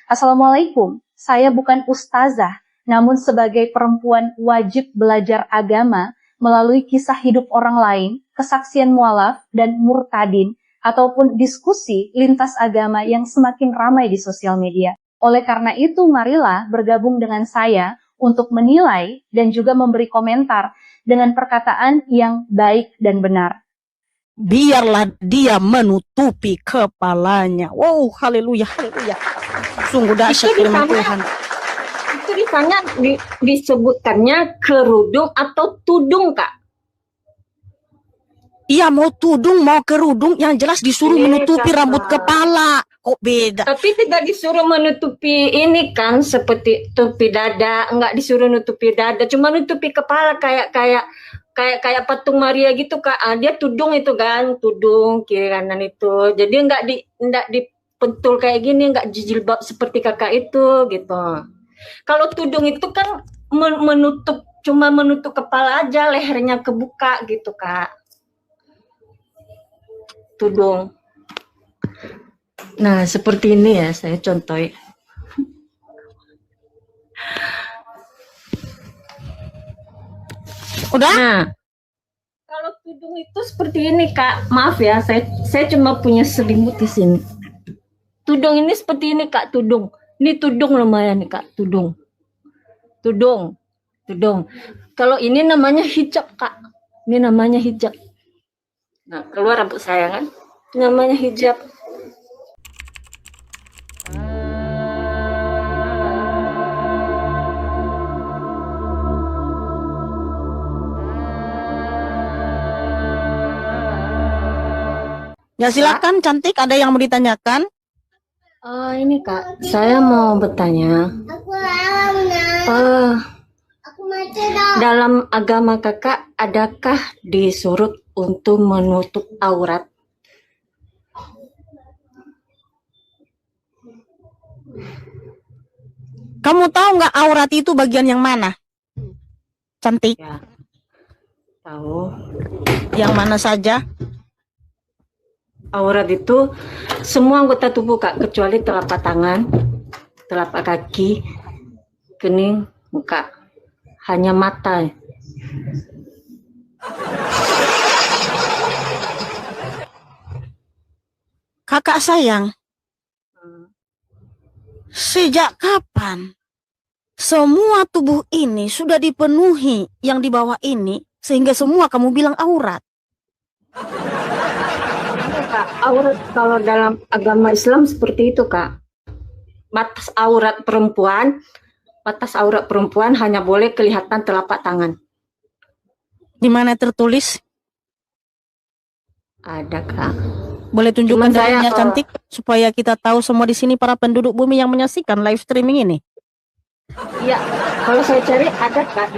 Assalamualaikum, saya bukan ustazah, namun sebagai perempuan wajib belajar agama melalui kisah hidup orang lain, kesaksian mualaf, dan murtadin, ataupun diskusi lintas agama yang semakin ramai di sosial media. Oleh karena itu, marilah bergabung dengan saya untuk menilai dan juga memberi komentar dengan perkataan yang baik dan benar. Biarlah dia menutupi kepalanya. Wow, haleluya, haleluya. Sungguh dahsyat firman Tuhan. Itu di sana disebutkannya kerudung atau tudung, Kak? Iya, mau tudung, mau kerudung, yang jelas disuruh menutupi rambut kepala. Kok beda? Tapi tidak disuruh menutupi ini kan, seperti tutupi dada, enggak disuruh nutupi dada, cuma nutupi kepala kayak patung Maria gitu, Kak. Dia tudung itu kan, tudung kiri kanan itu. Jadi enggak dipentul kayak gini, enggak jilbab seperti Kakak itu gitu. Kalau tudung itu kan cuma menutup kepala aja, lehernya kebuka gitu, Kak. Tudung. Nah, seperti ini ya, saya contohin. Udah? Nah, kalau tudung itu seperti ini, Kak. Maaf ya, saya cuma punya selimut di sini. Tudung ini seperti ini, Kak, tudung. Ini tudung lumayan nih, Kak, tudung. Tudung. Kalau ini namanya hijab, Kak. Ini namanya hijab. Nah, keluar rambut saya kan. Namanya hijab. Ya silakan, cantik. Ada yang mau ditanyakan? Ini Kak, saya mau bertanya. Dalam agama Kakak, adakah disuruh untuk menutup aurat? Kamu tahu nggak aurat itu bagian yang mana? Cantik. Ya, tahu. Yang mana saja? Aurat itu semua anggota tubuh, Kak, kecuali telapak tangan, telapak kaki, kening, muka. Hanya mata. Kakak sayang, sejak kapan semua tubuh ini sudah dipenuhi yang di bawah ini sehingga semua kamu bilang aurat? Kak, aurat kalau dalam agama Islam seperti itu, Kak. Batas aurat perempuan hanya boleh kelihatan telapak tangan. Di mana tertulis? Ada, Kak. Boleh tunjukkan dalilnya, saya, cantik, supaya kita tahu semua di sini para penduduk bumi yang menyaksikan live streaming ini. Iya, kalau saya cari ada, Kak,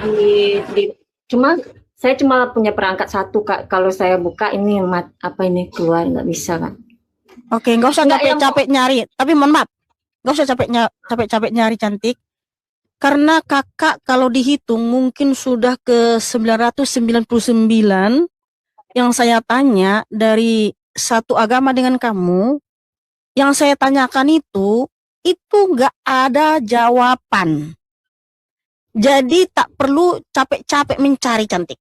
saya cuma punya perangkat satu, Kak. Kalau saya buka ini ini keluar nggak bisa, Kak. Oke, nggak usah capek-capek nyari. Tapi mohon maaf, nggak usah capek-capek nyari, cantik. Karena kakak kalau dihitung mungkin sudah ke 999 yang saya tanya dari satu agama dengan kamu. Yang saya tanyakan itu nggak ada jawaban. Jadi tak perlu capek-capek mencari, cantik.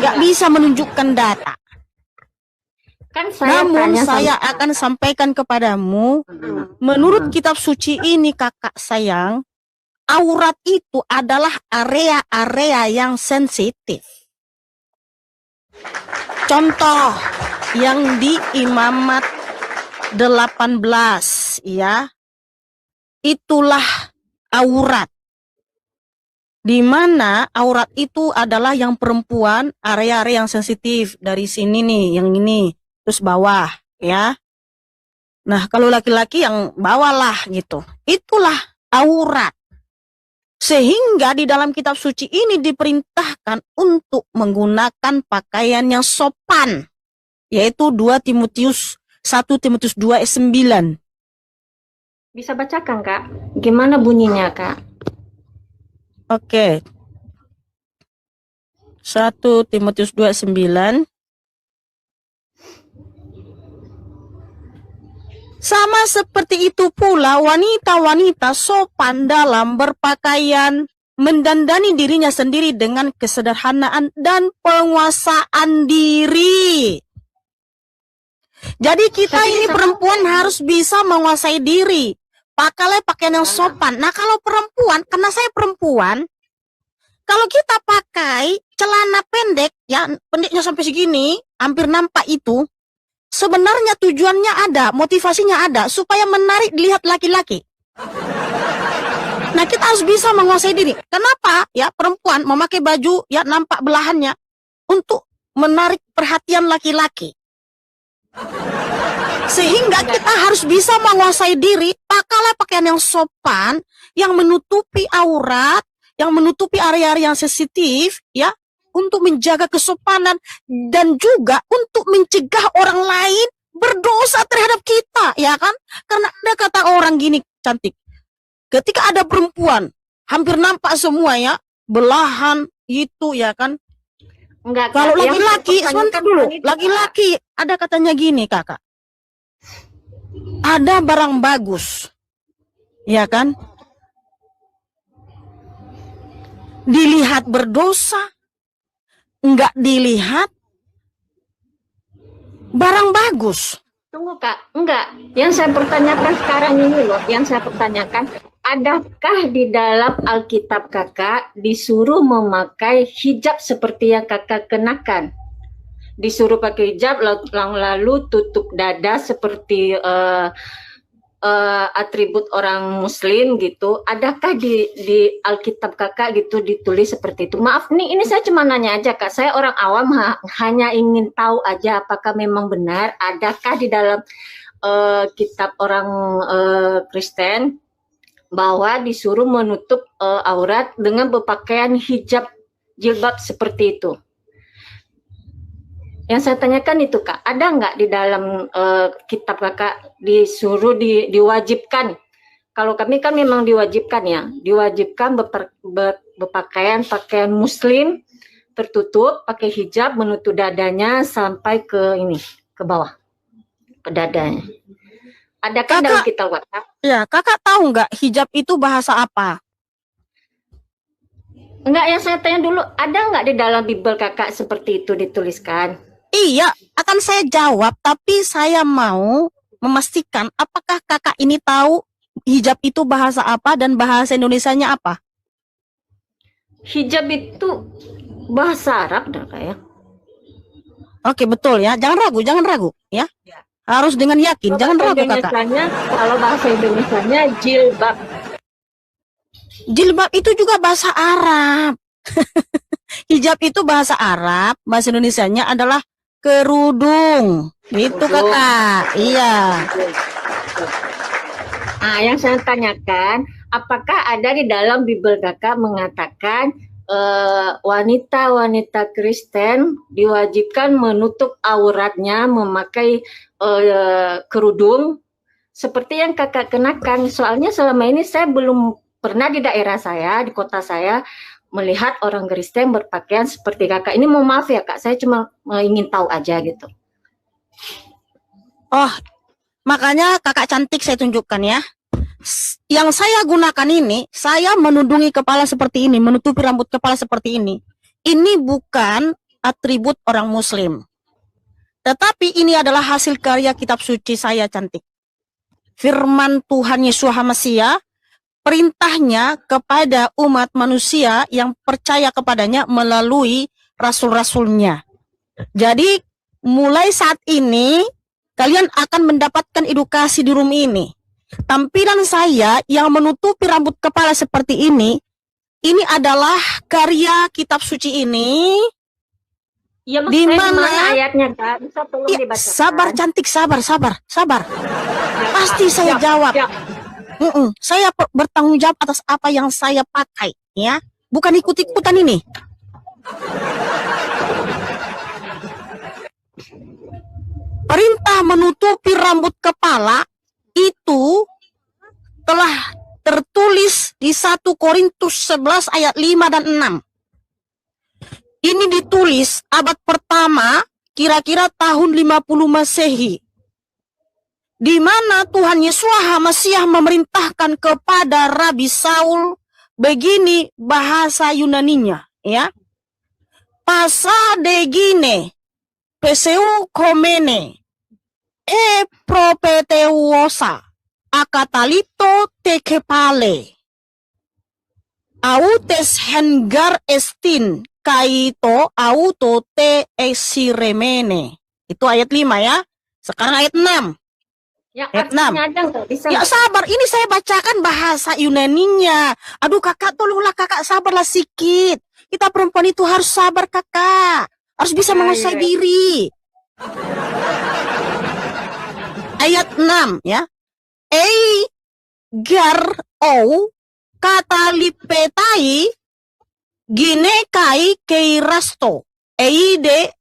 Nggak bisa menunjukkan data. Kan namun saya akan sampaikan kepadamu, menurut kitab suci ini, kakak sayang, aurat itu adalah area-area yang sensitif. Contoh yang di Imamat 18, ya, itulah aurat. Di mana aurat itu adalah yang perempuan, area-area yang sensitif. Dari sini nih, yang ini. Terus bawah, ya. Nah, kalau laki-laki yang bawah lah gitu. Itulah aurat. Sehingga di dalam kitab suci ini diperintahkan untuk menggunakan pakaian yang sopan. Yaitu 1 Timotius 2 ayat 9. Bisa bacakan, Kak? Gimana bunyinya, Kak? Oke. 1 Timotius 2 ayat 9. Sama seperti itu pula wanita-wanita sopan dalam berpakaian, mendandani dirinya sendiri dengan kesederhanaan dan penguasaan diri. Jadi kita ini perempuan harus bisa menguasai diri. Pakailah pakaian yang sopan. Nah kalau perempuan, karena saya perempuan, kalau kita pakai celana pendek, ya pendeknya sampai segini, hampir nampak itu, sebenarnya tujuannya ada, motivasinya ada, supaya menarik dilihat laki-laki. Nah kita harus bisa menguasai diri. Kenapa? Ya perempuan memakai baju, ya nampak belahannya, untuk menarik perhatian laki-laki. Sehingga kita harus bisa menguasai diri, pakailah pakaian yang sopan, yang menutupi aurat, yang menutupi area-area yang sensitif, ya, untuk menjaga kesopanan dan juga untuk mencegah orang lain berdosa terhadap kita, ya kan? Karena ada kata orang gini cantik, ketika ada perempuan, hampir nampak semua ya, belahan itu ya kan? Enggak. Kalau laki-laki, sebentar dulu, laki-laki ada katanya gini kakak. Ada barang bagus, ya kan? Dilihat berdosa, enggak dilihat barang bagus. Tunggu Kak, enggak. Yang saya pertanyakan sekarang ini loh, yang saya pertanyakan, adakah di dalam Alkitab Kakak disuruh memakai hijab seperti yang Kakak kenakan? Disuruh pakai hijab lalu tutup dada seperti atribut orang muslim gitu. Adakah di Alkitab Kakak gitu ditulis seperti itu? Maaf nih, ini saya cuma nanya aja Kak, saya orang awam, hanya ingin tahu aja apakah memang benar adakah di dalam kitab orang Kristen bahwa disuruh menutup aurat dengan berpakaian hijab jilbab seperti itu. Yang saya tanyakan itu Kak, ada nggak di dalam kitab Kakak disuruh diwajibkan? Kalau kami kan memang diwajibkan ya, diwajibkan berpakaian pakaian muslim tertutup, pakai hijab menutup dadanya sampai ke ini, ke bawah, ke dadanya. Adakah dalam kitab Kakak? Ya, Kakak tahu nggak hijab itu bahasa apa? Enggak, yang saya tanya dulu, ada nggak di dalam Bible Kakak seperti itu dituliskan? Iya, akan saya jawab, tapi saya mau memastikan apakah kakak ini tahu hijab itu bahasa apa dan bahasa Indonesianya apa? Hijab itu bahasa Arab dah kayak. Oke, betul ya. Jangan ragu ya. Harus dengan yakin, jangan ragu kakak. Kalau bahasa Indonesianya jilbab. Jilbab itu juga bahasa Arab. Hijab itu bahasa Arab, bahasa Indonesianya adalah kerudung. Itu kakak. Iya. Nah, yang saya tanyakan, apakah ada di dalam Bible Kakak mengatakan wanita-wanita Kristen diwajibkan menutup auratnya memakai kerudung seperti yang Kakak kenakan? Soalnya selama ini saya belum pernah di daerah saya, di kota saya, melihat orang Kristen berpakaian seperti Kakak. Ini mau maaf ya Kak, saya cuma ingin tahu aja gitu. Oh, makanya kakak cantik saya tunjukkan ya. Yang saya gunakan ini, saya menundungi kepala seperti ini, menutupi rambut kepala seperti ini. Ini bukan atribut orang muslim. Tetapi ini adalah hasil karya kitab suci saya cantik. Firman Tuhan Yesus HaMasiah, perintahnya kepada umat manusia yang percaya kepadanya melalui rasul-rasulnya. Jadi mulai saat ini kalian akan mendapatkan edukasi di room ini. Tampilan saya yang menutupi rambut kepala seperti ini adalah karya kitab suci ini. Ya, di mana ayatnya Kak? Bisa tolong dibacakan? Sabar cantik, sabar. Pasti saya jawab. Saya bertanggung jawab atas apa yang saya pakai, ya. Bukan ikut-ikutan ini. Perintah menutupi rambut kepala itu telah tertulis di 1 Korintus 11 ayat 5 dan 6. Ini ditulis abad pertama, kira-kira tahun 50 Masehi. di mana Tuhan Yesus HaMasiah memerintahkan kepada Rabi Saul begini bahasa Yunaninya, ya. Pasa degine peseu komene propeteuosa akatalito tekepale autes hengar estin kaito auto te esiremene. Itu ayat 5 ya. Sekarang ayat 6. Ya, Ayat artinya ada nggak? Bisa Ya nggak? sabar, ini saya bacakan bahasa Yunaninya. Aduh kakak, tolonglah kakak, sabarlah sedikit. Kita perempuan itu harus sabar kakak. Harus bisa Ya, menguasai ya. diri. Ayat 6 ya. Ei gar o katalipetai ginekai keirasto. Eide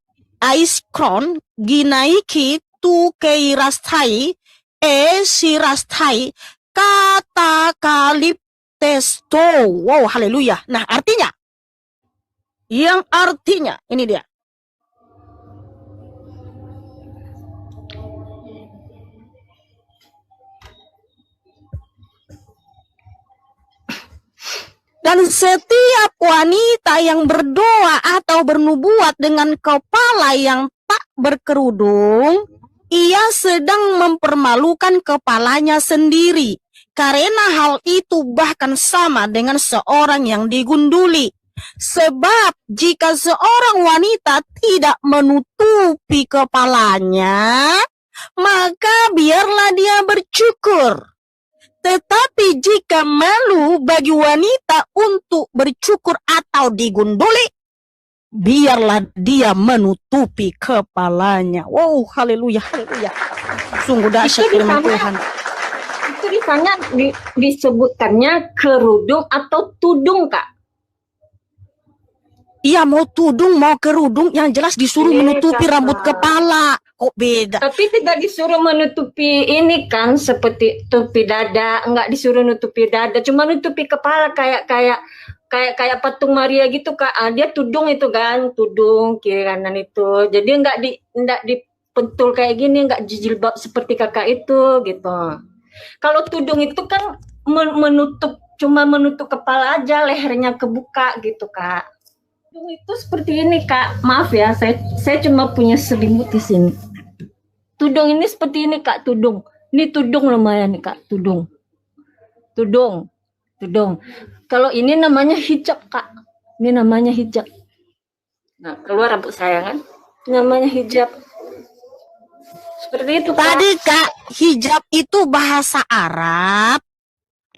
aiskron ginaiki tu keirastai sirastai kata kalip testo. Wow, haleluya. Nah, artinya, yang artinya, ini dia. Dan setiap wanita yang berdoa atau bernubuat dengan kepala yang tak berkerudung, ia sedang mempermalukan kepalanya sendiri. Karena hal itu bahkan sama dengan seorang yang digunduli. Sebab jika seorang wanita tidak menutupi kepalanya, maka biarlah dia bercukur. Tetapi jika malu bagi wanita untuk bercukur atau digunduli, biarlah dia menutupi kepalanya. Wow, haleluya, haleluya. Sungguh dahsyat firman Tuhan. Itu di sana disebutkannya kerudung atau tudung, Kak. Iya, mau tudung, mau kerudung, yang jelas disuruh menutupi Kakak. rambut kepala. Kok beda? Tapi tidak disuruh menutupi ini kan, seperti tutupi dada, enggak disuruh nutupi dada, cuma nutupi kepala kayak patung Maria gitu, Kak. Dia tudung itu kan, tudung kiri kanan itu. Jadi enggak dipentul kayak gini, enggak jilbab seperti kakak itu gitu. Kalau tudung itu kan cuma menutup kepala aja, lehernya kebuka gitu, Kak. Tudung itu seperti ini, Kak. Maaf ya, saya cuma punya selimut di sini. Tudung ini seperti ini, Kak, tudung. Ini tudung lumayan nih, Kak, tudung. Tudung. Kalau ini namanya hijab, Kak. Ini namanya hijab. Nah, keluar rambut saya kan. Namanya hijab. Seperti itu, Kak. Tadi Kak, hijab itu bahasa Arab.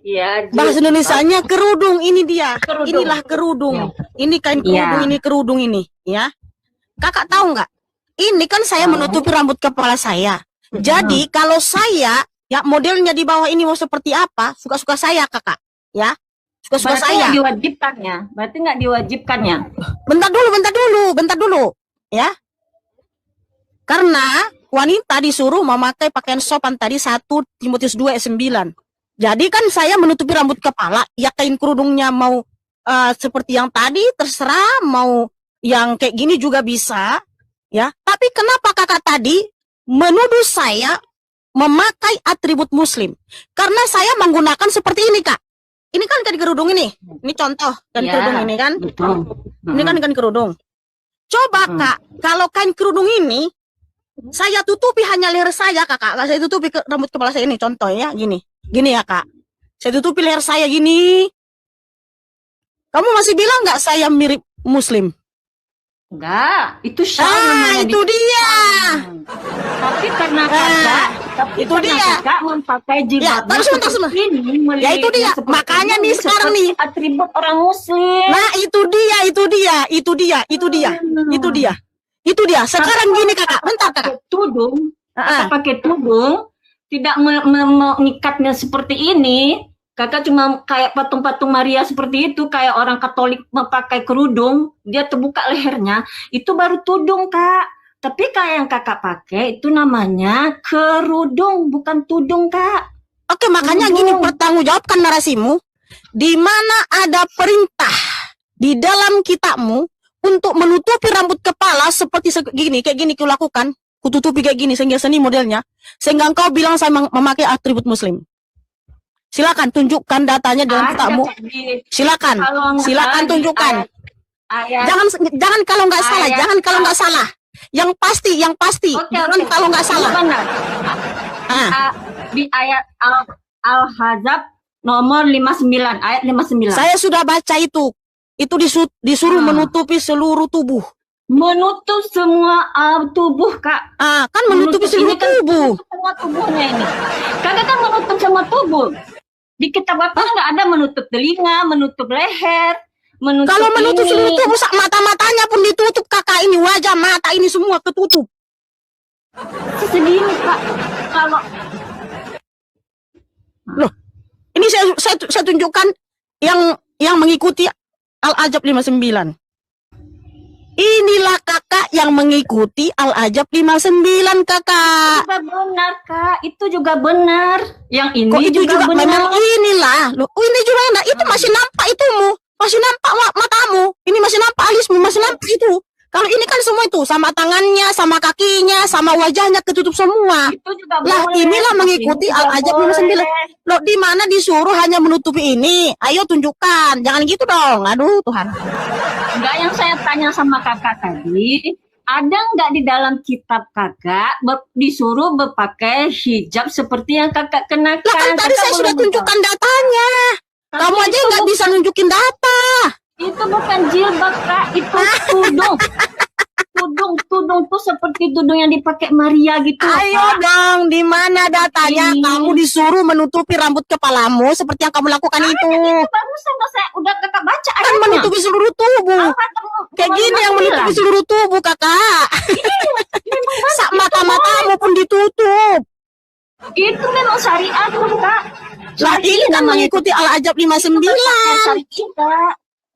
Iya. Bahasa Indonesianya kerudung, ini dia. Kerudung. Inilah kerudung. Ini kain Iya. kerudung, ini kerudung ini, ya. Kakak tahu nggak? Ini kan saya menutupi rambut kepala saya. Jadi kalau saya, ya modelnya di bawah ini mau seperti apa, suka-suka saya, Kakak, ya. Suka-suka Berarti saya. nggak diwajibkannya. Berarti nggak diwajibkannya. Bentar dulu, ya. Karena wanita disuruh memakai pakaian sopan tadi 1 Timotius 2 ayat 9. Jadi kan saya menutupi rambut kepala, ya kain kerudungnya mau seperti yang tadi terserah, mau yang kayak gini juga bisa, ya. Tapi kenapa kakak tadi menuduh saya memakai atribut muslim? Karena saya menggunakan seperti ini, Kak. Ini kan kain kerudung ini. Ini contoh kain Iya, kerudung ini kan. Betul. Ini kan kain kerudung. Coba Kak, kalau kain kerudung ini saya tutupi hanya leher saya, Kakak. Saya tutupi rambut kepala saya ini, contohnya gini. Gini ya, Kak. Saya tutupi leher saya gini. Kamu masih bilang nggak saya mirip muslim? Enggak, itu syal namanya. Itu dia. Tapi karena itu dia. kakak memakai jilbab Ya, sebentar. ini, Ya, itu dia. seperti Makanya ini, nih sekarang seperti nih. atribut orang muslim. Nah, itu dia. Sekarang gini, Kakak. Bentar, Kakak. Pakai tudung, tidak mengikatnya seperti ini. Kakak cuma kayak patung-patung Maria seperti itu, kayak orang Katolik memakai kerudung, dia terbuka lehernya, itu baru tudung, Kak. Tapi kayak yang kakak pakai itu namanya kerudung, bukan tudung, Kak. Oke, makanya gini, pertanggungjawabkan narasimu. Di mana ada perintah di dalam kitabmu untuk menutupi rambut kepala seperti kayak gini kulakukan. kututupi kayak gini sehingga seni modelnya, sehingga engkau bilang saya memakai atribut muslim. Silakan tunjukkan datanya dalam kitabmu. Silakan, silakan tunjukkan. Jangan kalau nggak salah, jangan kalau nggak salah. Yang pasti, jangan kalau nggak salah. Di ayat Al-Ahzab nomor 59, ayat 59. Saya sudah baca itu. Itu disuruh menutupi seluruh tubuh. Menutup semua tubuh, Kak. Kan menutupi seluruh tubuh. Semua tubuhnya ini. Kakak kan menutup semua tubuh. Di kitab Bapak nggak ada menutup telinga, menutup leher, menutup kalau menutup ini. seluruh tubuh, mata-matanya pun ditutup, Kakak. Ini wajah, mata ini semua ketutup. Segini, Pak. Kalau loh, ini saya tunjukkan yang mengikuti Al-Ajab 59. Inilah Kakak yang mengikuti Al-Ajab 59, Kakak. juga benar, Kak. Itu juga benar. Yang ini Kok itu juga benar. memang inilah. Loh, ini juga enak. Itu masih nampak itumu. Masih nampak matamu. Ini masih nampak alismu, masih nampak itu. Kalau ini kan semua itu, sama tangannya, sama kakinya, sama wajahnya ketutup semua. Itu juga Lah, boleh. inilah mengikuti Al-Ajab 59. Loh, di mana disuruh hanya menutupi ini? Ayo tunjukkan. Jangan gitu dong. Aduh, Tuhan. Enggak, yang saya tanya sama kakak tadi, ada nggak di dalam kitab kakak disuruh berpakai hijab seperti yang kakak kenakan? Lah, kan tadi saya sudah tunjukkan datanya. Kamu aja nggak bisa nunjukin data. Itu bukan jilbab, Kak. Itu tudung. Tudung tuh seperti tudung yang dipakai Maria gitu. Ayo Kak. dong, di mana datanya? Ini. Kamu disuruh menutupi rambut kepalamu seperti yang kamu lakukan itu. Itu bagus sama saya udah kakak baca Kan ayatnya. menutupi seluruh tubuh. Kayak gini yang menutupi seluruh tubuh, Kakak. Sak mata-matamu pun ditutup. Itu memang syariat tuh, Kak. Lah, ini kan mengikuti Al-Ajab 59.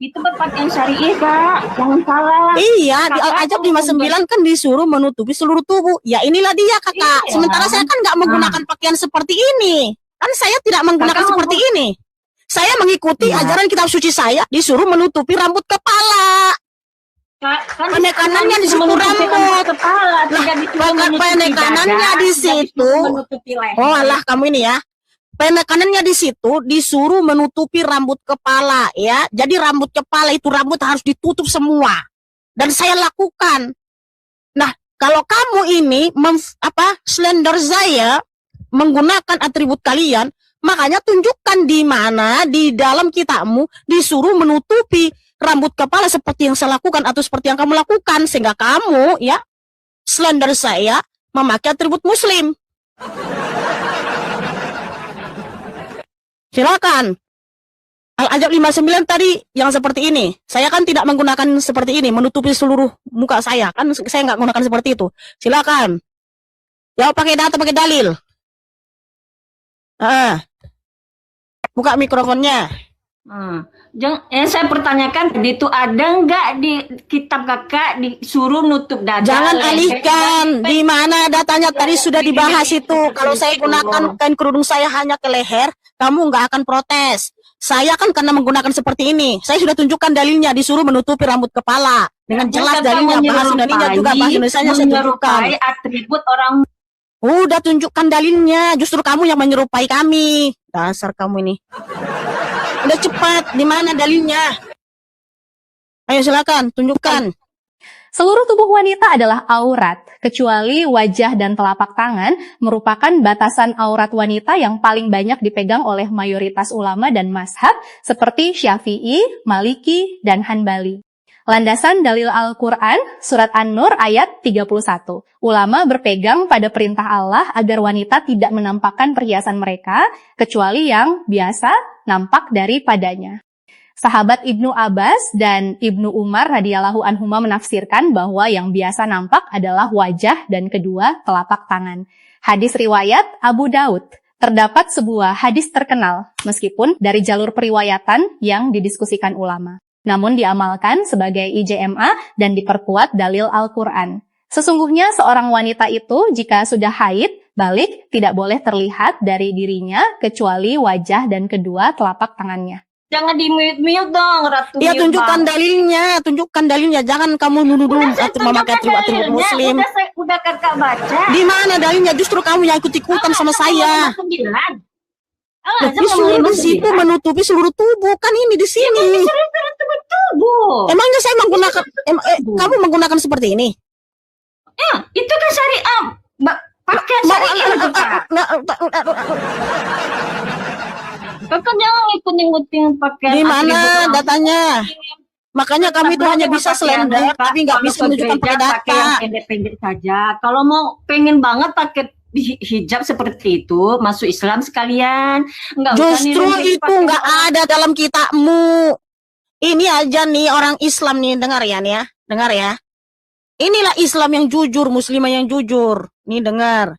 Itu berpakaian syariah, Kak. Jangan salah. Iya, di Kakak Al-Ajab tuh 59 kan disuruh menutupi seluruh tubuh. Ya inilah dia, Kakak. Iya. Sementara saya kan nggak menggunakan pakaian seperti ini. Kan saya tidak menggunakan Kakak seperti ini. Saya mengikuti Iya. ajaran kitab suci saya, disuruh menutupi rambut kepala. Kan Penekanannya di situ menutupi rambut. kepala, Lah, tidak disuruh menutupi penekanannya dada, di tidak situ. disuruh menutupi leher. Oh alah, kamu ini ya. Penekanannya di situ disuruh menutupi rambut kepala ya. Jadi rambut kepala itu rambut harus ditutup semua. Dan saya lakukan. Nah, kalau kamu ini slender saya menggunakan atribut kalian, makanya tunjukkan di mana di dalam kitabmu disuruh menutupi rambut kepala seperti yang saya lakukan atau seperti yang kamu lakukan sehingga kamu ya slender saya memakai atribut muslim. Silakan. Al-Ajab 59 tadi yang seperti ini. Saya kan tidak menggunakan seperti ini, menutupi seluruh muka saya. Kan saya nggak menggunakan seperti itu. Silakan. Jawab pakai data, pakai dalil. Buka mikrofonnya. Saya pertanyakan tadi itu ada nggak di kitab kakak disuruh nutup dada? Jangan leher, alihkan. Di mana datanya tadi sudah dibahas itu. Kalau saya gunakan kain kerudung saya hanya ke leher, kamu nggak akan protes. Saya kan karena menggunakan seperti ini. Saya sudah tunjukkan dalilnya disuruh menutupi rambut kepala. Dengan jelas dalilnya, bahasa Indonesianya juga, bahasa Indonesianya saya tunjukkan. Atribut orang. Udah tunjukkan dalilnya. Justru kamu yang menyerupai kami. Dasar kamu ini. Udah cepat. Di mana dalilnya? Ayo silakan, tunjukkan. Seluruh tubuh wanita adalah aurat, kecuali wajah dan telapak tangan merupakan batasan aurat wanita yang paling banyak dipegang oleh mayoritas ulama dan mazhab seperti Syafi'i, Maliki, dan Hanbali. Landasan dalil Al-Quran, Surat An-Nur ayat 31. Ulama berpegang pada perintah Allah agar wanita tidak menampakkan perhiasan mereka, kecuali yang biasa nampak daripadanya. Sahabat Ibnu Abbas dan Ibnu Umar radhiyallahu anhuma menafsirkan bahwa yang biasa nampak adalah wajah dan kedua telapak tangan. Hadis riwayat Abu Daud. Terdapat sebuah hadis terkenal, meskipun dari jalur periwayatan yang didiskusikan ulama. Namun diamalkan sebagai IJMA dan diperkuat dalil Al-Quran. Sesungguhnya seorang wanita itu jika sudah haid, balik tidak boleh terlihat dari dirinya kecuali wajah dan kedua telapak tangannya. Jangan di mute dong, Ratu. Ya mute, tunjukkan Bang. dalilnya, jangan kamu nuduh Udah saya atau memakai tunjukkan atribut dalilnya, muslim. udah kakak baca. Di mana dalilnya? Justru kamu yang ikut-ikutan sama saya. Lah, di seluruh di situ menutupi seluruh tubuh, kan ini di sini. tubuh. Emangnya saya menggunakan kamu menggunakan seperti ini? Ya, itu kan syariah. Pakaian syariah, Kakak. Kakak jangan ngikut-ngikutin pakaian. Di mana atribut datanya? Makanya kami itu hanya bisa selender, tapi nggak bisa menunjukkan pakai data. Pakai yang pendek-pendek saja. Kalau mau pengen banget pakai hijab seperti itu, masuk Islam sekalian. Nggak usah Justru niru-niru itu pakai nggak ada dalam kitabmu. Ini aja nih orang Islam nih, dengar ya nih ya, dengar ya. Inilah Islam yang jujur, muslimah yang jujur. Nih dengar.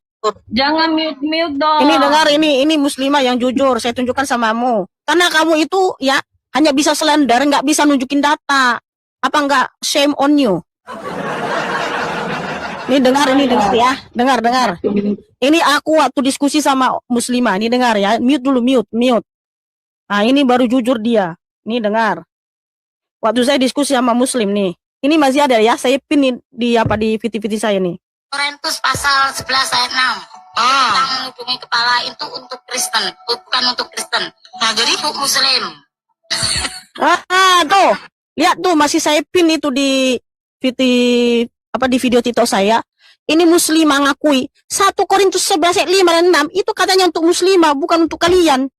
Jangan mute dong. Ini dengar ini muslimah yang jujur. Saya tunjukkan samamu. Karena kamu itu ya hanya bisa selender, nggak bisa nunjukin data. Apa nggak shame on you? Ini dengar ya, dengar. Ini aku waktu diskusi sama muslimah. Ini dengar ya, mute dulu, mute. Nah ini baru jujur dia. Ini dengar. Waktu saya diskusi sama muslim nih. Ini masih ada ya, saya pin di VT saya nih. Korintus pasal 11 ayat 6. Kita menghubungi kepala itu untuk Kristen, bukan untuk Kristen. Nah, jadi untuk Muslim. Tuh. Lihat tuh masih saya pin itu di di video TikTok saya. Ini muslimah ngakui 1 Korintus 11 ayat 5 dan 6 itu katanya untuk muslimah, bukan untuk kalian.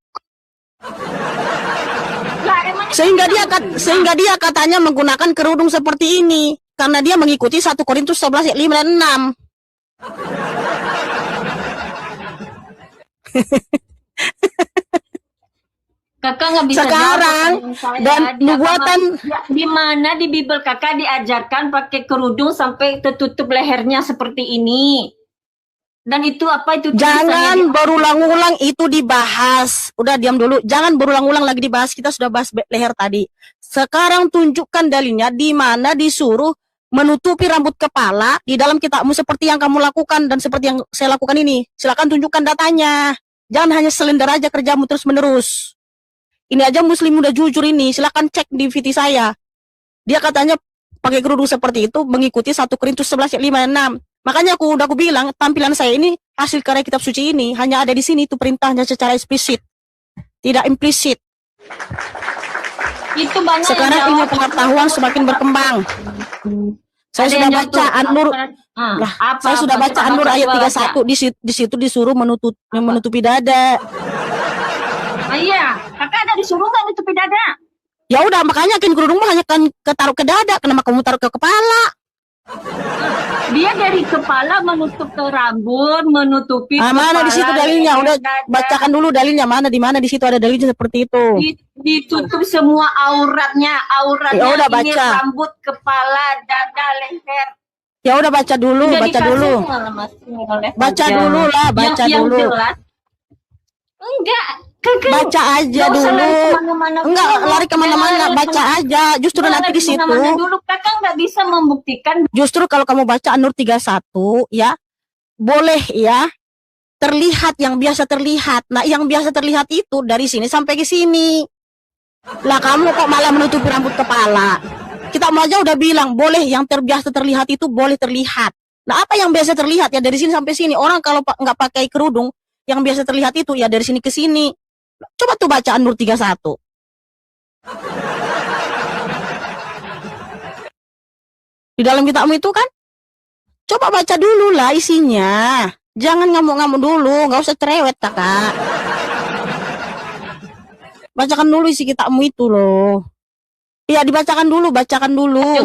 Sehingga dia katanya menggunakan kerudung seperti ini karena dia mengikuti 1 Korintus 11 ayat 5 dan 6. Kakak nggak bisa sekarang dan nubuatan di mana di Bible kakak diajarkan pakai kerudung sampai tertutup lehernya seperti ini. Dan itu apa itu? Jangan berulang-ulang itu dibahas. Udah diam dulu. Jangan berulang-ulang lagi dibahas. Kita sudah bahas leher tadi. Sekarang tunjukkan dalilnya di mana disuruh menutupi rambut kepala di dalam kitabmu seperti yang kamu lakukan dan seperti yang saya lakukan ini. Silakan tunjukkan datanya. Jangan hanya selender aja kerjamu terus-menerus. Ini aja muslim udah jujur ini. Silakan cek di VT saya. Dia katanya pakai kerudung seperti itu mengikuti 1 Korintus 11 ayat 5 dan 6. Makanya aku bilang tampilan saya ini hasil karya kitab suci ini hanya ada di sini, itu perintahnya secara eksplisit, tidak implisit. Itu banyak. Sekarang ilmu pengetahuan semakin berkembang. Saya sudah baca An-Nur. Saya sudah baca An-Nur ayat 31 di situ disuruh menutupi dada. Iya, kakak ada disuruh nggak menutupi dada? Ya udah, makanya kan kerudung mah hanya kan ketaruh ke dada, kenapa kamu taruh ke kepala? Dia dari kepala menutup ke rambut, menutupi mana di situ dalilnya? Udah bacakan dulu dalilnya, di mana di situ ada dalilnya seperti itu. Ditutup semua auratnya Ya udah, ini baca. rambut, kepala, dada, leher. Ya udah baca dulu, baca dulu. Baca dulu lah, baca dulu. Jelas. Enggak, kakak. Baca aja dulu. Enggak lari kemana-mana, baca aja. Justru nanti di situ. Dulu kakak nggak bisa membuktikan. Justru kalau kamu baca An-Nur 31 ya, boleh ya terlihat yang biasa terlihat. Nah, yang biasa terlihat itu dari sini sampai ke sini. Lah kamu kok malah menutupi rambut kepala? Kita aja udah bilang boleh yang terbiasa terlihat itu boleh terlihat. Nah, apa yang biasa terlihat ya dari sini sampai sini. Orang kalau nggak pakai kerudung, yang biasa terlihat itu ya dari sini ke sini. Coba tuh baca An-Nur 31. Di dalam kitabmu itu kan? Coba baca dulu lah isinya. Jangan ngamuk-ngamuk dulu, nggak usah cerewet kakak. Bacakan dulu isi kitabmu itu loh. Iya, dibacakan dulu, bacakan dulu.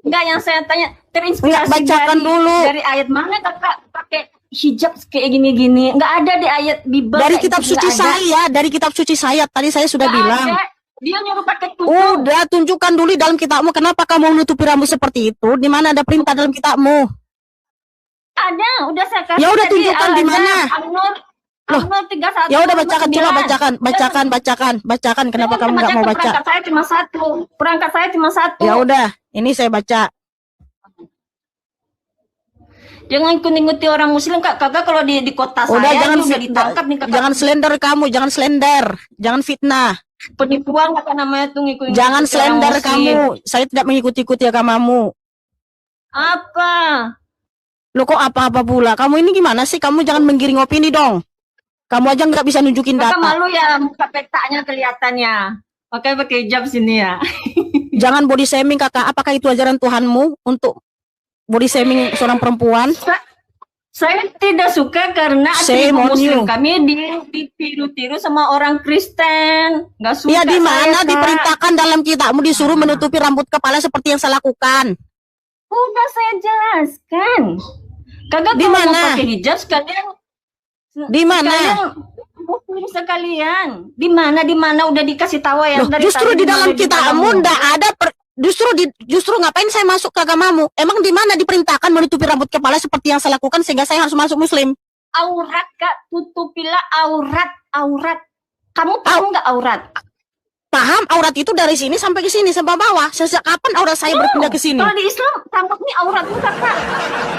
Enggak, yang saya tanya terinspirasi Enggak, bacakan dulu. Dari ayat mana kakak pakai hijab kayak gini-gini? Enggak ada di ayat Bible. Dari kitab suci saya, dari kitab suci saya. Tadi saya sudah bilang. Ada. Dia nyuruh pakai tutup. Udah, tunjukkan dulu dalam kitabmu kenapa kamu menutupi rambut seperti itu. Di mana ada perintah dalam kitabmu? Ada, udah saya kasih. Ya udah, tunjukkan di mana. An-Nur 31. Ya udah, bacakan, coba bacakan. Kenapa kamu nggak mau baca? Perangkat saya cuma satu. Ya udah, ini saya baca. Jangan ikut-ikuti orang muslim Kak. Kakak kalau di kota Udah saya jangan ini udah ditangkap nih Kakak. jangan selender kamu, jangan selender, jangan fitnah. Penipuan Kakak namanya tuh ngikutin Jangan orang selender muslim. kamu. Saya tidak mengikuti-ikuti agamamu. Apa? Lo kok apa-apa pula? Kamu ini gimana sih? Kamu jangan menggiring opini dong. Kamu aja nggak bisa nunjukin Kakak data. malu ya muka petanya kelihatannya. Pakai hijab sini ya. Jangan body shaming kakak. Apakah itu ajaran Tuhanmu untuk body shaming seorang perempuan? Saya tidak suka karena Shame atribu on muslim you. kami ditiru-tiru sama orang Kristen. Nggak suka Ya di mana saya, Kak. diperintahkan dalam kitabmu disuruh menutupi rambut kepala seperti yang saya lakukan? Udah saya jelaskan. Kagak Di kalau mau mana? pakai hijab sekalian. Di mana? Muslim sekalian. Di mana udah dikasih tahu ya. Loh, justru di dalam kitabmu ndak ada justru ngapain saya masuk ke agamamu? Emang di mana diperintahkan menutupi rambut kepala seperti yang saya lakukan sehingga saya harus masuk muslim? Aurat Kak, tutupilah aurat. Kamu tahu nggak aurat? Paham, aurat itu dari sini sampai ke sini sampai bawah. Sejak kapan aurat saya berpindah ke sini? Kalau di Islam rambut ini aurat bukan Kak?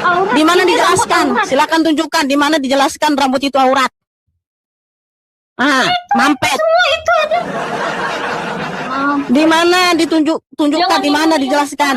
Aurat Di mana ini dijelaskan? rambut aurat. Silakan tunjukkan di mana dijelaskan rambut itu aurat. Ah, mampet. Semua itu ada. Di mana tunjukkan di mana dijelaskan?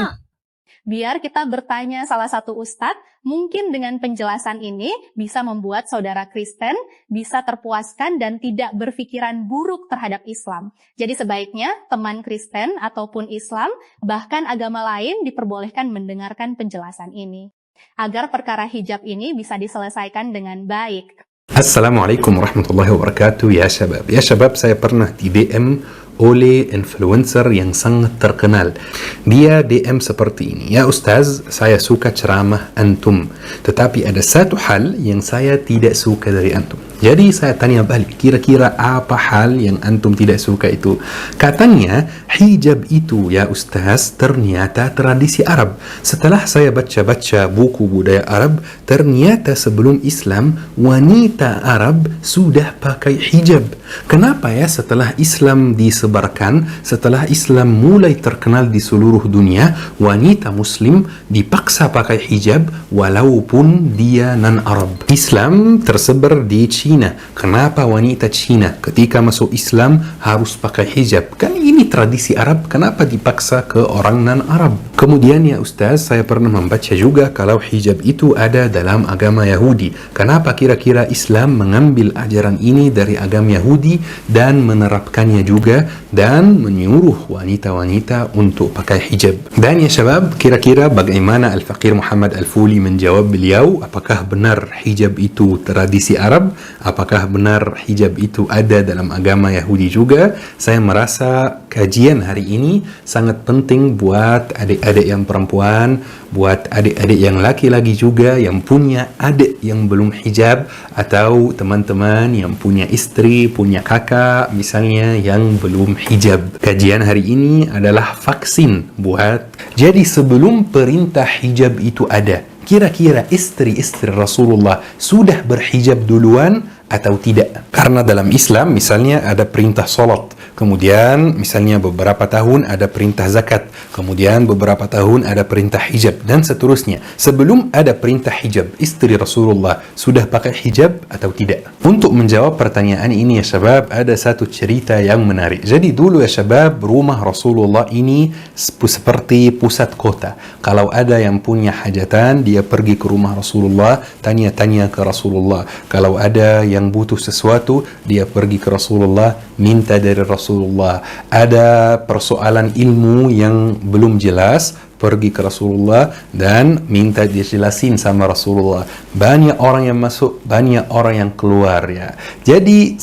Biar kita bertanya salah satu ustadz, mungkin dengan penjelasan ini bisa membuat saudara Kristen bisa terpuaskan dan tidak berpikiran buruk terhadap Islam. Jadi sebaiknya teman Kristen ataupun Islam, bahkan agama lain diperbolehkan mendengarkan penjelasan ini. Agar perkara hijab ini bisa diselesaikan dengan baik. Assalamualaikum warahmatullahi wabarakatuh ya syabab. Ya syabab, saya pernah di DM oleh influencer yang sangat terkenal. Dia DM seperti ini. Ya Ustaz, saya suka ceramah antum, tetapi ada satu hal yang saya tidak suka dari antum. Jadi saya tanya balik, kira-kira apa hal yang antum tidak suka itu? Katanya, hijab itu ya Ustaz ternyata tradisi Arab. Setelah saya baca-baca buku budaya Arab, ternyata sebelum Islam, wanita Arab sudah pakai hijab. Kenapa ya setelah Islam disebarkan, setelah Islam mulai terkenal di seluruh dunia, wanita Muslim dipaksa pakai hijab walaupun dia non-Arab? Islam tersebar di Cina. Kenapa wanita Cina ketika masuk Islam harus pakai hijab? Kan ini tradisi Arab, kenapa dipaksa ke orang non-Arab? Kemudian ya Ustaz, saya pernah membaca juga kalau hijab itu ada dalam agama Yahudi. Kenapa kira-kira Islam mengambil ajaran ini dari agama Yahudi dan menerapkannya juga dan menyuruh wanita-wanita untuk pakai hijab? Dan ya syabab, kira-kira bagaimana Al-Faqir Muhammad Al-Fuli menjawab beliau? Apakah benar hijab itu tradisi Arab? Apakah benar hijab itu ada dalam agama Yahudi juga? Saya merasa kajian hari ini sangat penting buat adik-adik yang perempuan, buat adik-adik yang laki-laki juga yang punya adik yang belum hijab, atau teman-teman yang punya istri, punya kakak misalnya yang belum hijab. Kajian hari ini adalah vaksin buat. Jadi sebelum perintah hijab itu ada, kira-kira istri-istri Rasulullah sudah berhijab duluan atau tidak? Karena dalam Islam misalnya ada perintah salat, kemudian misalnya beberapa tahun ada perintah zakat, kemudian beberapa tahun ada perintah hijab, dan seterusnya. Sebelum ada perintah hijab, istri Rasulullah sudah pakai hijab atau tidak? Untuk menjawab pertanyaan ini ya syabab, ada satu cerita yang menarik. Jadi dulu ya syabab, rumah Rasulullah ini seperti pusat kota. Kalau ada yang punya hajatan, dia pergi ke rumah Rasulullah, tanya-tanya ke Rasulullah. Kalau ada yang butuh sesuatu, dia pergi ke Rasulullah, minta dari Rasulullah. Ada persoalan ilmu yang belum jelas, pergi ke Rasulullah dan minta dijelasin sama Rasulullah. Banyak orang yang masuk, banyak orang yang keluar ya. Jadi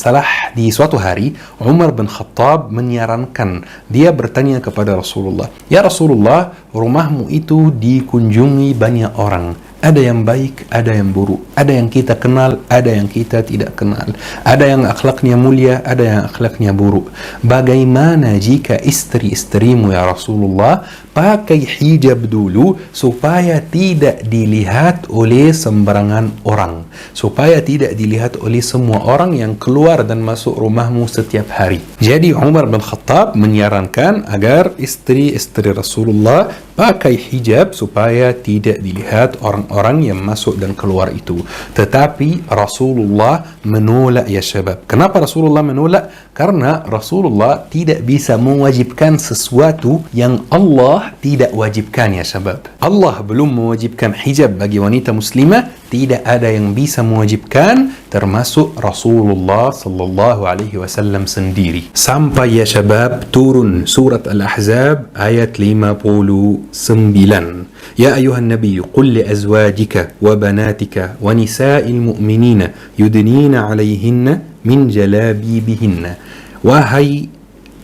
di suatu hari Umar bin Khattab menyarankan, dia bertanya kepada Rasulullah, "Ya Rasulullah, rumahmu itu dikunjungi banyak orang. Ada yang baik, ada yang buruk. Ada yang kita kenal, ada yang kita tidak kenal. Ada yang akhlaknya mulia, ada yang akhlaknya buruk. Bagaimana jika istri-istrimu ya Rasulullah pakai hijab dulu supaya tidak dilihat oleh sembarangan orang, supaya tidak dilihat oleh semua orang yang keluar dan masuk rumahmu setiap hari. Jadi Umar bin Khattab menyarankan agar istri-istri Rasulullah pakai hijab supaya tidak dilihat orang-orang yang masuk dan keluar itu. Tetapi Rasulullah menolak ya syabab. Kenapa Rasulullah menolak? Karena Rasulullah tidak bisa mewajibkan sesuatu yang Allah tidak wajibkan ya syabab. Allah belum mewajibkan hijab bagi wanita muslimah, tidak ada yang bisa mewajibkan termasuk Rasulullah sallallahu alaihi wasallam sendiri. Sampai ya syabab turun surat Al-Ahzab ayat 59. Ya ayuhan nabi qul li azwajika wa banatika wa nisa'il mu'minina yudnina 'alaihinna min jalabibihinna. Wahai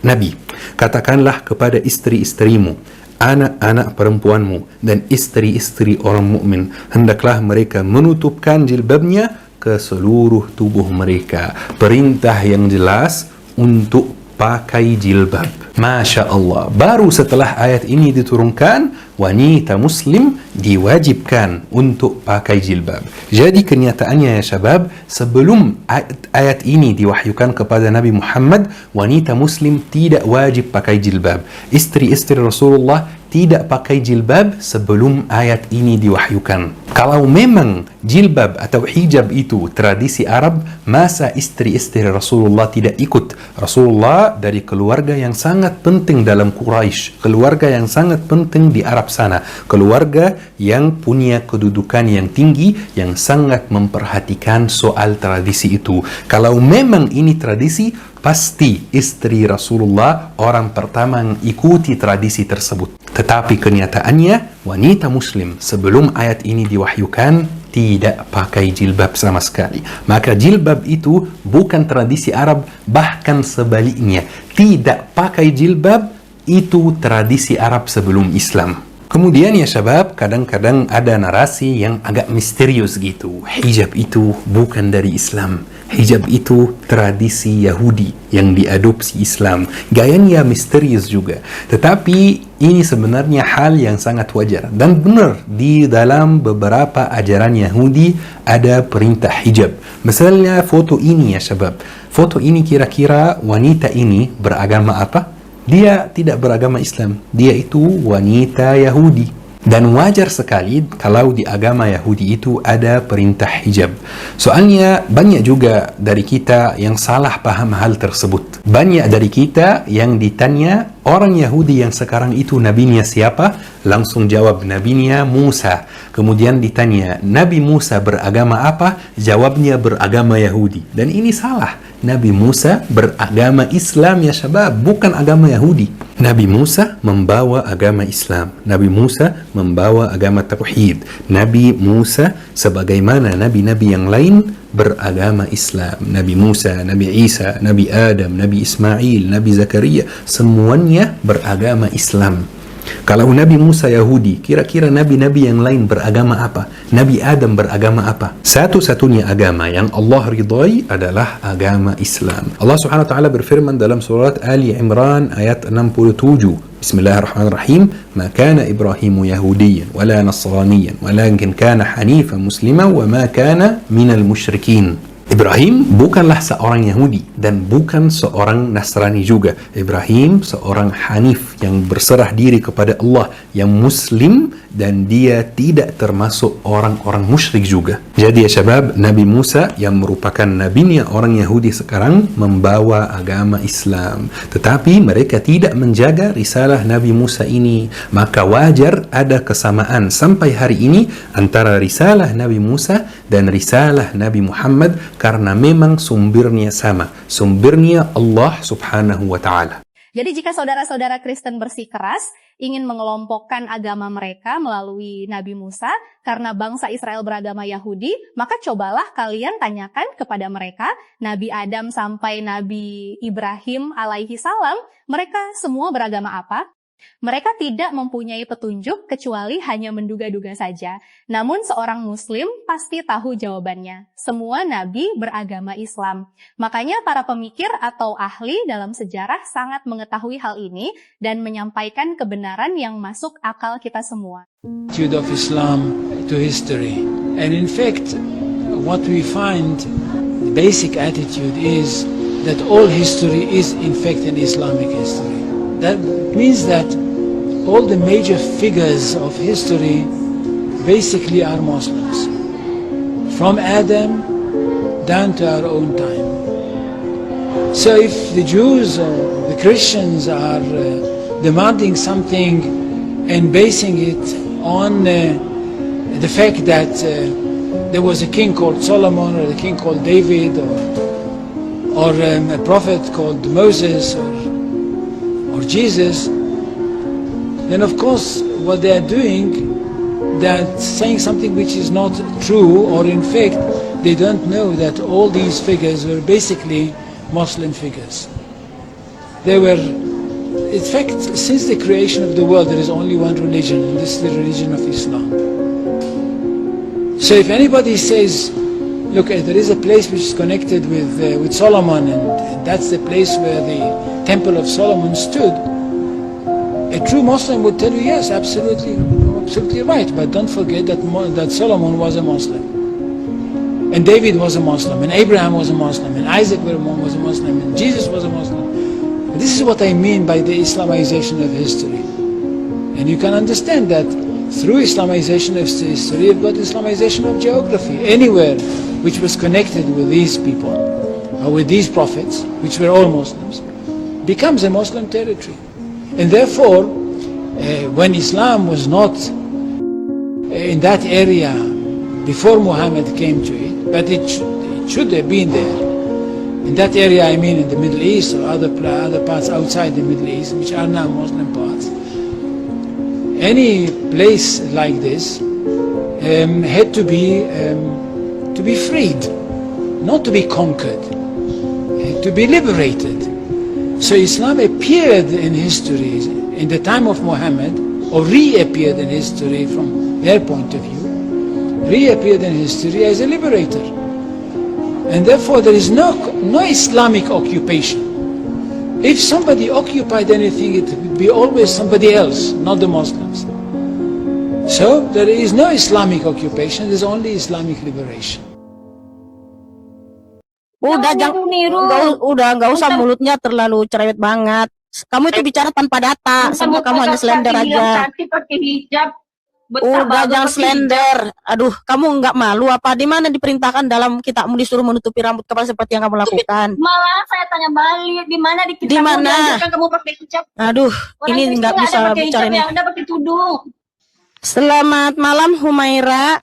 Nabi, katakanlah kepada istri-istrimu, anak-anak perempuanmu dan istri-istri orang mukmin, hendaklah mereka menutupkan jilbabnya ke seluruh tubuh mereka. Perintah yang jelas untuk pakai jilbab. Masya Allah, baru setelah ayat ini diturunkan, wanita muslim diwajibkan untuk pakai jilbab. Jadi kenyataannya ya syabab, sebelum ayat ini diwahyukan kepada Nabi Muhammad, wanita muslim tidak wajib pakai jilbab. Istri-istri Rasulullah tidak pakai jilbab sebelum ayat ini diwahyukan. Kalau memang jilbab atau hijab itu tradisi Arab, masa istri-istri Rasulullah tidak ikut? Rasulullah dari keluarga yang sangat penting dalam Quraisy, keluarga yang sangat penting di Arab sana, keluarga yang punya kedudukan yang tinggi, yang sangat memperhatikan soal tradisi itu. Kalau memang ini tradisi, pasti istri Rasulullah orang pertama yang ikuti tradisi tersebut. Tetapi kenyataannya wanita muslim sebelum ayat ini diwahyukan tidak pakai jilbab sama sekali. Maka jilbab itu bukan tradisi Arab, bahkan sebaliknya. Tidak pakai jilbab itu tradisi Arab sebelum Islam. Kemudian ya syabab, kadang-kadang ada narasi yang agak misterius gitu. Hijab itu bukan dari Islam. Hijab itu tradisi Yahudi yang diadopsi Islam. Gayanya misterius juga. Tetapi ini sebenarnya hal yang sangat wajar. Dan benar, di dalam beberapa ajaran Yahudi ada perintah hijab. Misalnya foto ini ya syabab. Foto ini kira-kira wanita ini beragama apa? Dia tidak beragama Islam. Dia itu wanita Yahudi. Dan wajar sekali kalau di agama Yahudi itu ada perintah hijab. Soalnya banyak juga dari kita yang salah paham hal tersebut. Banyak dari kita yang ditanya, orang Yahudi yang sekarang itu nabinya siapa? Langsung jawab nabinya Musa. Kemudian ditanya, Nabi Musa beragama apa? Jawabnya beragama Yahudi. Dan ini salah. Nabi Musa beragama Islam ya syabab, bukan agama Yahudi. Nabi Musa membawa agama Islam. Nabi Musa membawa agama Tauhid. Nabi Musa sebagaimana nabi-nabi yang lain beragama Islam. Nabi Musa, Nabi Isa, Nabi Adam, Nabi Ismail, Nabi Zakaria, semuanya beragama Islam. Kalau Nabi Musa Yahudi, kira-kira nabi-nabi yang lain beragama apa? Nabi Adam beragama apa? Satu-satunya agama yang Allah ridhai adalah agama Islam. Allah Subhanahu wa taala berfirman dalam surat Ali Imran ayat 67. Bismillahirrahmanirrahim. Ma kana Ibrahim Yahudiyan wala Nasraniyan, walakin kana Hanifan Musliman wa ma kana minal musyrikin. Ibrahim bukanlah seorang Yahudi dan bukan seorang Nasrani juga. Ibrahim seorang Hanif yang berserah diri kepada Allah, yang Muslim, dan dia tidak termasuk orang-orang musyrik juga. Jadi ya syabab, Nabi Musa yang merupakan nabinya orang Yahudi sekarang membawa agama Islam. Tetapi mereka tidak menjaga risalah Nabi Musa ini. Maka wajar ada kesamaan sampai hari ini antara risalah Nabi Musa dan risalah Nabi Muhammad, karena memang sumbernya sama. Sumbernya Allah Subhanahu wa ta'ala. Jadi jika saudara-saudara Kristen bersikeras ingin mengelompokkan agama mereka melalui Nabi Musa karena bangsa Israel beragama Yahudi, maka cobalah kalian tanyakan kepada mereka, Nabi Adam sampai Nabi Ibrahim alaihi salam, mereka semua beragama apa? Mereka tidak mempunyai petunjuk kecuali hanya menduga-duga saja. Namun seorang muslim pasti tahu jawabannya. Semua nabi beragama Islam. Makanya para pemikir atau ahli dalam sejarah sangat mengetahui hal ini dan menyampaikan kebenaran yang masuk akal kita semua. Attitude of Islam to history. And in fact, what we find, the basic attitude is that all history is in fact an Islamic history. That means that all the major figures of history basically are Muslims. From Adam down to our own time. So if the Jews or the Christians are demanding something and basing it on the fact that there was a king called Solomon or a king called David or a prophet called Moses or Jesus, then of course what they are doing, they're saying something which is not true, or in fact they don't know that all these figures were basically Muslim figures. They were, in fact, since the creation of the world there is only one religion, and this is the religion of Islam. So if anybody says, look, there is a place which is connected with Solomon, and that's the place where the Temple of Solomon stood, a true Muslim would tell you, yes, absolutely right. But don't forget that Solomon was a Muslim, and David was a Muslim, and Abraham was a Muslim, and Isaac was a Muslim, and Jesus was a Muslim. This is what I mean by the Islamization of history. And you can understand that through Islamization of history, you've got Islamization of geography. Anywhere which was connected with these people, or with these prophets, which were all Muslims, becomes a Muslim territory. And therefore, when Islam was not in that area before Muhammad came to it, but it should have been there. In that area, I mean in the Middle East or other parts outside the Middle East, which are now Muslim parts. Any place like this had to be freed, not to be conquered, to be liberated. So Islam appeared in history in the time of Muhammad, or reappeared in history from their point of view, reappeared in history as a liberator. And therefore there is no Islamic occupation. If somebody occupied anything, it would be always somebody else, not the Muslims. So there is no Islamic occupation, there is only Islamic liberation. Udah niru. nggak usah mulutnya terlalu cerewet banget. Kamu itu bicara tanpa data, semua kamu hanya slender aja. Pakai hijab. Udah jangan slender. Aduh, kamu nggak malu apa? Di mana diperintahkan dalam kitabmu disuruh menutupi rambut kepala seperti yang kamu lakukan? Malah saya tanya balik, di mana di kitabmu dianjurkan kamu pakai hijab? Aduh, Orang ini nggak bisa bicara ini. Yang ada pakai tudung. Selamat malam Humaira.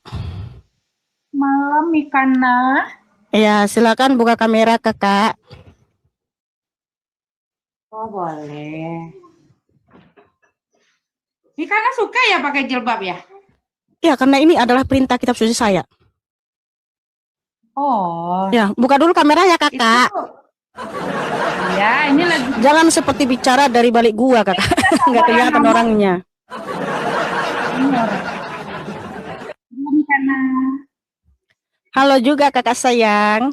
Malam Mikana. Ya, silakan buka kamera kakak. Oh boleh. Mikana suka ya pakai jilbab ya? Ya, karena ini adalah perintah kitab suci saya. Oh. Ya, buka dulu kameranya kakak. Itu. Ya, ini lagi. Jangan seperti bicara dari balik gua kakak. Nggak kelihatan orangnya. Mikana. Halo juga kakak sayang.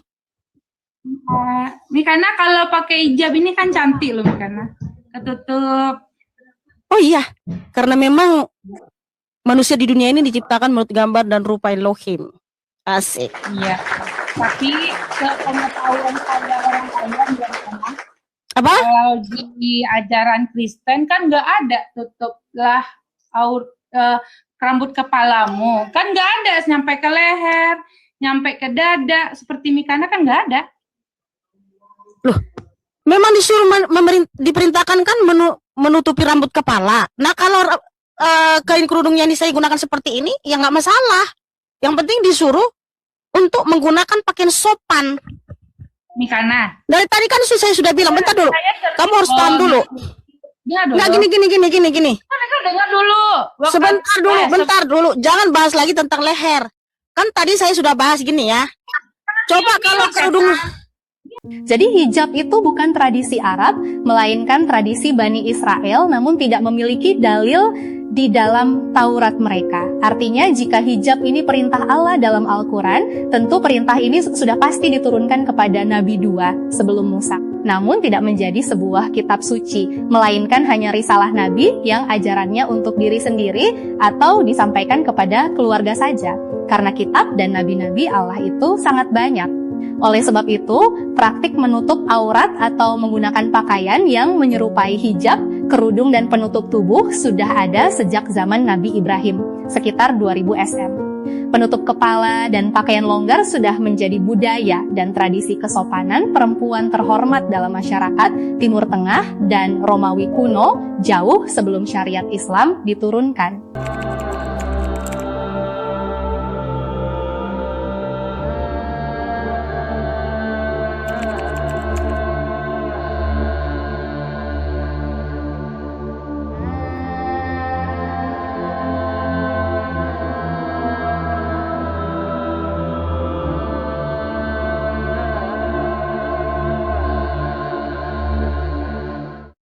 Mikana kalau pakai hijab ini kan cantik loh Mikana. Ketutup. Oh iya, karena memang manusia di dunia ini diciptakan menurut gambar dan rupa Elohim. Asik. Iya. Tapi sepengetahuan saya orang-orang Mikana. Apa? Kalau di ajaran Kristen kan nggak ada tutuplah rambut kepalamu. Kan nggak ada sampai ke leher. Nyampe ke dada seperti Mikana kan nggak ada. Loh, memang disuruh diperintahkan kan menutupi rambut kepala. Nah kalau kain kerudungnya ini saya gunakan seperti ini, ya nggak masalah. Yang penting disuruh untuk menggunakan pakaian sopan. Mikana. Dari tadi kan saya sudah bilang, bentar dulu. Kamu harus tahan dulu. Nggak gini. Dengar dulu. Bentar dulu. Jangan bahas lagi tentang leher. Kan tadi saya sudah bahas gini ya. Coba kalau kerudung Jadi hijab itu bukan tradisi Arab, melainkan tradisi Bani Israel, namun tidak memiliki dalil di dalam Taurat mereka. Artinya jika hijab ini perintah Allah dalam Al-Quran, tentu perintah ini sudah pasti diturunkan kepada Nabi 2 sebelum Musa. Namun tidak menjadi sebuah kitab suci, melainkan hanya risalah Nabi yang ajarannya untuk diri sendiri atau disampaikan kepada keluarga saja. Karena kitab dan nabi-nabi Allah itu sangat banyak. Oleh sebab itu, praktik menutup aurat atau menggunakan pakaian yang menyerupai hijab, kerudung dan penutup tubuh sudah ada sejak zaman Nabi Ibrahim, sekitar 2000 SM. Penutup kepala dan pakaian longgar sudah menjadi budaya dan tradisi kesopanan perempuan terhormat dalam masyarakat Timur Tengah dan Romawi kuno jauh sebelum syariat Islam diturunkan.